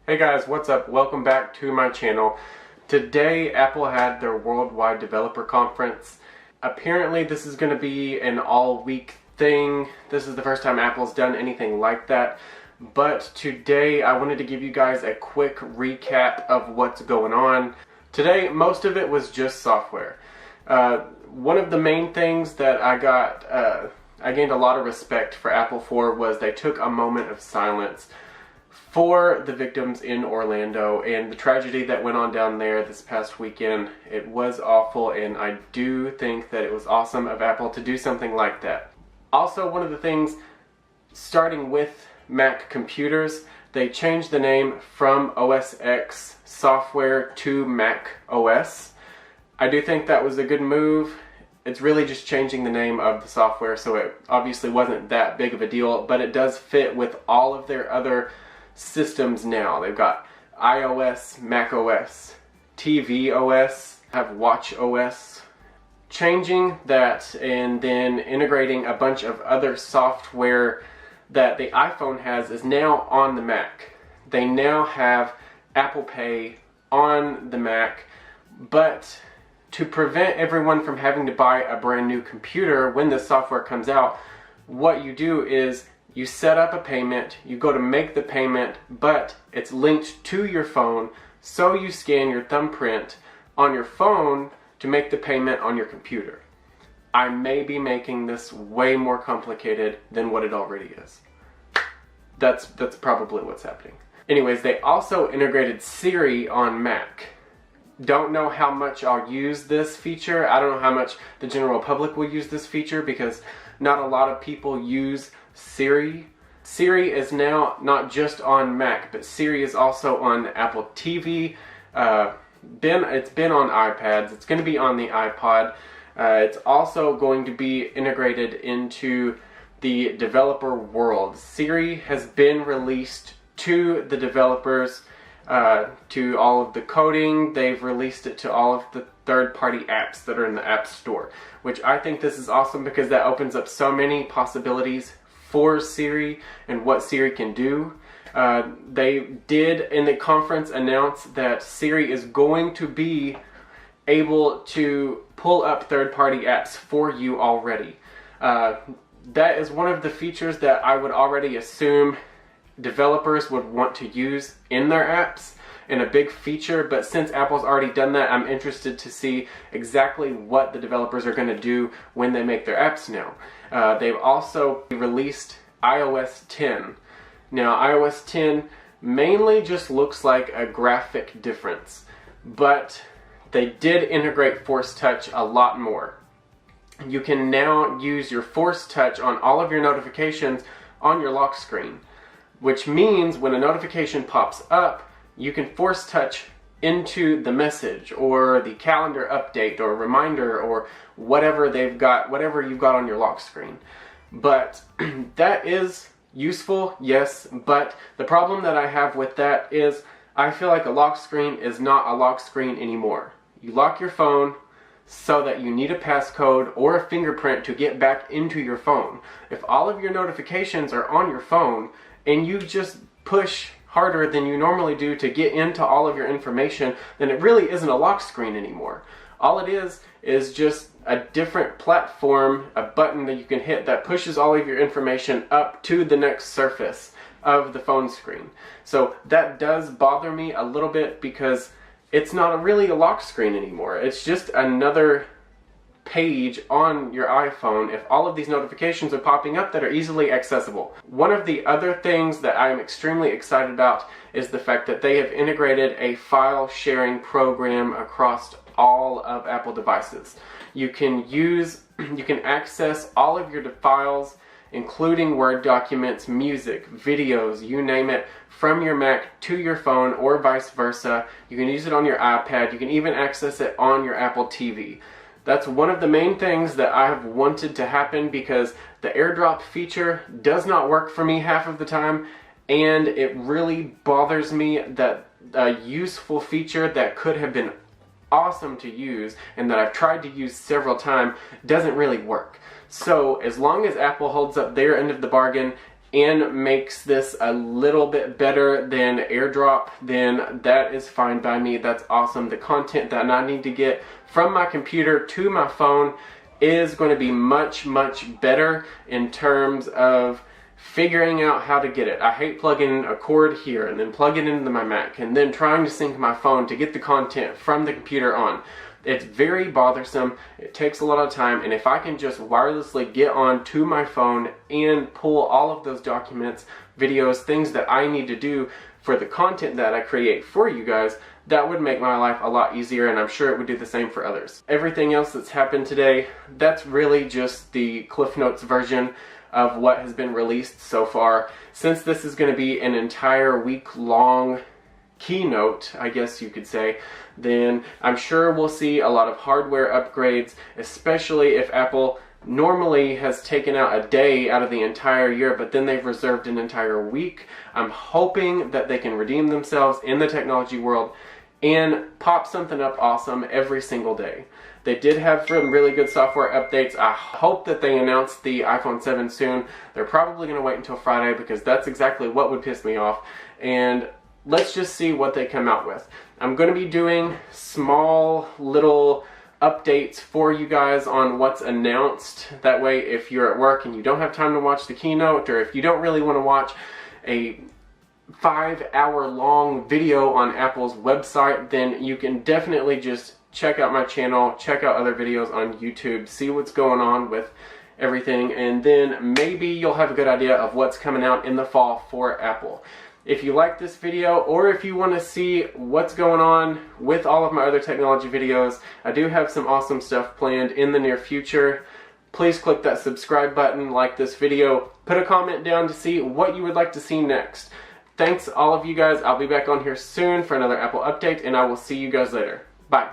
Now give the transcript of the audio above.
Hey guys, what's up? Welcome back to my channel. Today Apple had their Worldwide Developer Conference. Apparently this is going to be an all-week thing. This is the first time Apple's done anything like that. But today I wanted to give you guys a quick recap of what's going on. Today most of it was just software. One of the main things that I gained a lot of respect for Apple for was they took a moment of silence for the victims in Orlando and the tragedy that went on down there this past weekend. It was awful, and I do think that it was awesome of Apple to do something like that. Also, one of the things, starting with Mac computers, they changed the name from OS X software to Mac OS. I do think that was a good move. It's really just changing the name of the software, so it obviously wasn't that big of a deal, but it does fit with all of their other systems now. They've got iOS, macOS, tvOS, have watchOS. Changing that and then integrating a bunch of other software that the iPhone has is now on the Mac. They now have Apple Pay on the Mac, but to prevent everyone from having to buy a brand new computer when this software comes out, what you do is you set up a payment, you go to make the payment, but it's linked to your phone, so you scan your thumbprint on your phone to make the payment on your computer. I may be making this way more complicated than what it already is. That's probably what's happening. Anyways, they also integrated Siri on Mac. Don't know how much I'll use this feature. I don't know how much the general public will use this feature because not a lot of people use Siri. Siri is now not just on Mac, but Siri is also on Apple TV. It's been on iPads. It's going to be on the iPod. It's also going to be integrated into the developer world. Siri has been released to the developers, to all of the coding. They've released it to all of the third-party apps that are in the App Store, which I think this is awesome because that opens up so many possibilities for Siri and what Siri can do. They did in the conference announce that Siri is going to be able to pull up third-party apps for you already. That is one of the features that I would already assume developers would want to use in their apps, and a big feature, but since Apple's already done that, I'm interested to see exactly what the developers are going to do when they make their apps now. They've also released iOS 10. Now, iOS 10 mainly just looks like a graphic difference, but they did integrate Force Touch a lot more. You can now use your Force Touch on all of your notifications on your lock screen, which means when a notification pops up, you can Force Touch into the message or the calendar update or reminder or whatever you've got on your lock screen. But that is useful, yes, but the problem that I have with that is I feel like a lock screen is not a lock screen anymore. You lock your phone so that you need a passcode or a fingerprint to get back into your phone. If all of your notifications are on your phone and you just push harder than you normally do to get into all of your information, then it really isn't a lock screen anymore. All it is just a different platform, a button that you can hit that pushes all of your information up to the next surface of the phone screen. So that does bother me a little bit because it's not really a lock screen anymore. It's just another page on your iPhone if all of these notifications are popping up that are easily accessible. One of the other things that I'm extremely excited about is the fact that they have integrated a file sharing program across all of Apple devices. You can access all of your files, including Word documents, music, videos, you name it, from your Mac to your phone or vice versa. You can use it on your iPad. You can even access it on your Apple TV. That's one of the main things that I have wanted to happen because the AirDrop feature does not work for me half of the time, and it really bothers me that a useful feature that could have been awesome to use and that I've tried to use several times doesn't really work. So as long as Apple holds up their end of the bargain and makes this a little bit better than AirDrop, then that is fine by me. That's awesome. The content that I need to get from my computer to my phone is going to be much, much better in terms of figuring out how to get it. I hate plugging a cord here and then plugging it into my Mac and then trying to sync my phone to get the content from the computer on. It's very bothersome, it takes a lot of time, and if I can just wirelessly get on to my phone and pull all of those documents, videos, things that I need to do for the content that I create for you guys, that would make my life a lot easier, and I'm sure it would do the same for others. Everything else that's happened today, that's really just the Cliff Notes version of what has been released so far. Since this is going to be an entire week-long keynote, I guess you could say, then I'm sure we'll see a lot of hardware upgrades, especially if Apple normally has taken out a day out of the entire year, but then they've reserved an entire week. I'm hoping that they can redeem themselves in the technology world and pop something up awesome every single day. They did have some really good software updates. I hope that they announce the iPhone 7 soon. They're probably going to wait until Friday because that's exactly what would piss me off. And let's just see what they come out with. I'm going to be doing small little updates for you guys on what's announced. That way, if you're at work and you don't have time to watch the keynote, or if you don't really want to watch a 5-hour long video on Apple's website, then you can definitely just check out my channel, check out other videos on YouTube, see what's going on with everything, and then maybe you'll have a good idea of what's coming out in the fall for Apple. If you like this video, or if you want to see what's going on with all of my other technology videos, I do have some awesome stuff planned in the near future. Please click that subscribe button, like this video, put a comment down to see what you would like to see next. Thanks all of you guys. I'll be back on here soon for another Apple update, and I will see you guys later. Bye.